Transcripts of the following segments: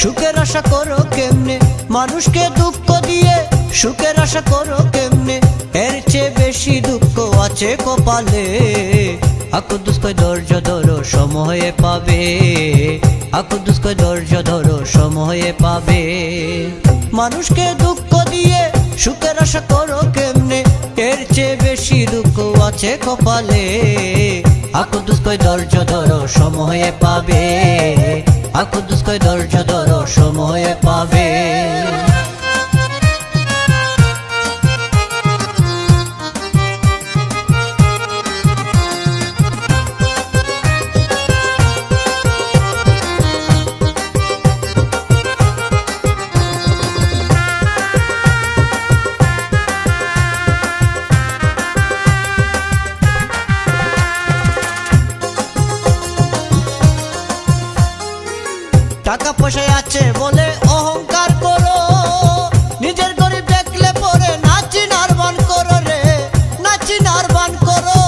সুখের আশা করো কেমনে, মানুষকে দুঃখ দিয়ে সুখের আশা করো কেমনে, এর চেয়ে বেশি দুঃখ আছে কপালে। আকুদুস কয় ধৈর্য ধরো সময়ে পাবে, আকুদুস কয় ধৈর্য ধরো সময়ে পাবে। মানুষকে দুঃখ দিয়ে সুখের আশা করো কেমনে, এর চেয়ে বেশি দুঃখ আছে কপালে। আকুদুস কয় ধৈর্য ধরো সময়ে পাবে, আকুদুস কয় ধৈর্য ধরো সময়ে পাবে। টাকা পয়সা আছে বলে অহংকার করো, নিজের গরিব দেখলে পরে নাচি নারবান করো রে, নাচি নারবান করো।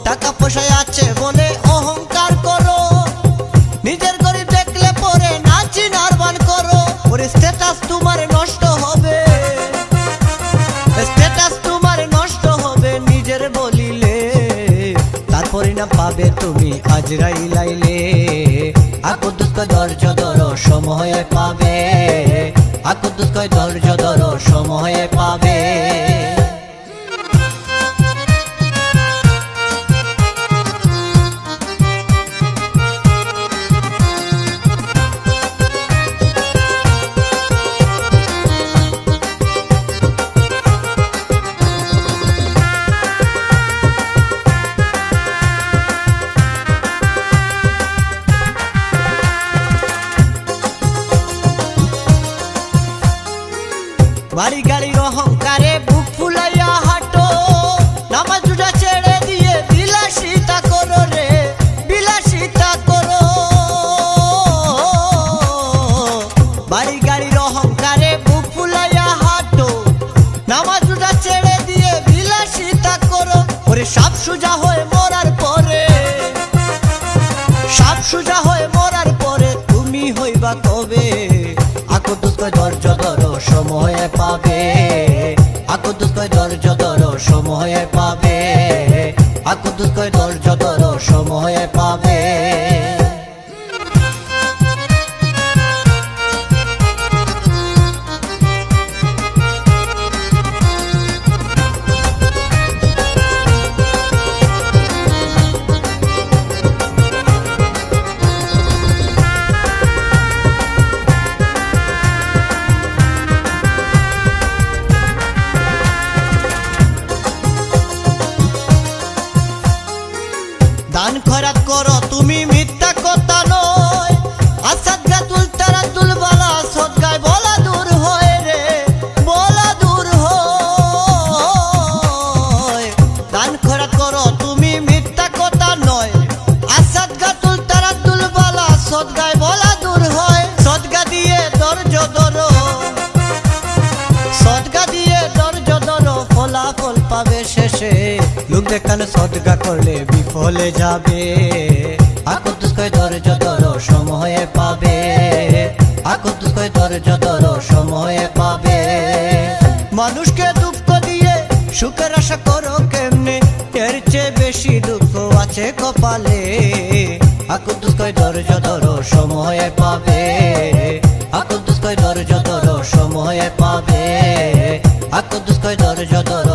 টাকা পয়সা আছে বলে অহংকার করো, নিজের গরিব দেখলে পরে নাচি নারবান করো। ওরে স্ট্যাটাস তোমার নষ্ট হবে, স্ট্যাটাস তোমার নষ্ট হবে নিজের বলিলে, তার পরিণাম পাবে তুমি আজরাইলাইলে। আকুদুস কয় ধৈর্য ধরো সময়ে পাবে, আকুদুস কয় ধৈর্য ধরো সময়ে পাবে। বাড়ি গাড়ির অহংকারে বুক ফুলাইয়া হাঁটো, নামাজ রোজা ছেড়ে দিয়ে বিলাসিতা করো রে, বিলাসিতা করো। বাড়ি গাড়ির অহংকারে বুক ফুলাইয়া হাঁটো, নামাজ রোজা ছেড়ে দিয়ে বিলাসিতা করো। ওরে সাপ সোজা হয়ে মরার পরে, সাপ সোজা হয়ে মরার পরে তুমি হইবা কবে। আকুদুস কয় ধৈর্য ধরো সময়ে পাবে, আকুদুস কয় ধৈর্য ধরো সময়ে পাবে, আকুদুস কয় ধৈর্য ধরো সময়ে পাবে। দান খয়রাত করো তুমি মিথ্যা কথা নয়, আসাদগা তুল তারা তুল বলা সদগায় বলা দূর হয় রে, বলা দূর হয়। দান খয়রাত করো তুমি মিথ্যা কথা নয়, আসাদগা তুল তারা তুল বলা সদগায় বলা দূর হয়। সদগা দিয়ে ধৈর্য ধরো, সদগা দিয়ে ধৈর্য ধরো, ফলাফল পাবে শেষে। লোক দেখানো সদগা করলে বিফলে যাবে, আকুদুস কয় ধৈর্য ধরো সময়ে পাবে, আকুদুস কয় ধৈর্য ধরো সময়ে পাবে। মানুষকে দুঃখ দিয়ে সুখের আশা করো কেমনে, এর চেয়ে বেশি দুঃখ আছে কপালে। আকুদুস কয় ধৈর্য ধরো সময়ে পাবে, আকুদুস কয় ধৈর্য ধরো সময়ে পাবে, আকুদুস কয় ধৈর্য ধরো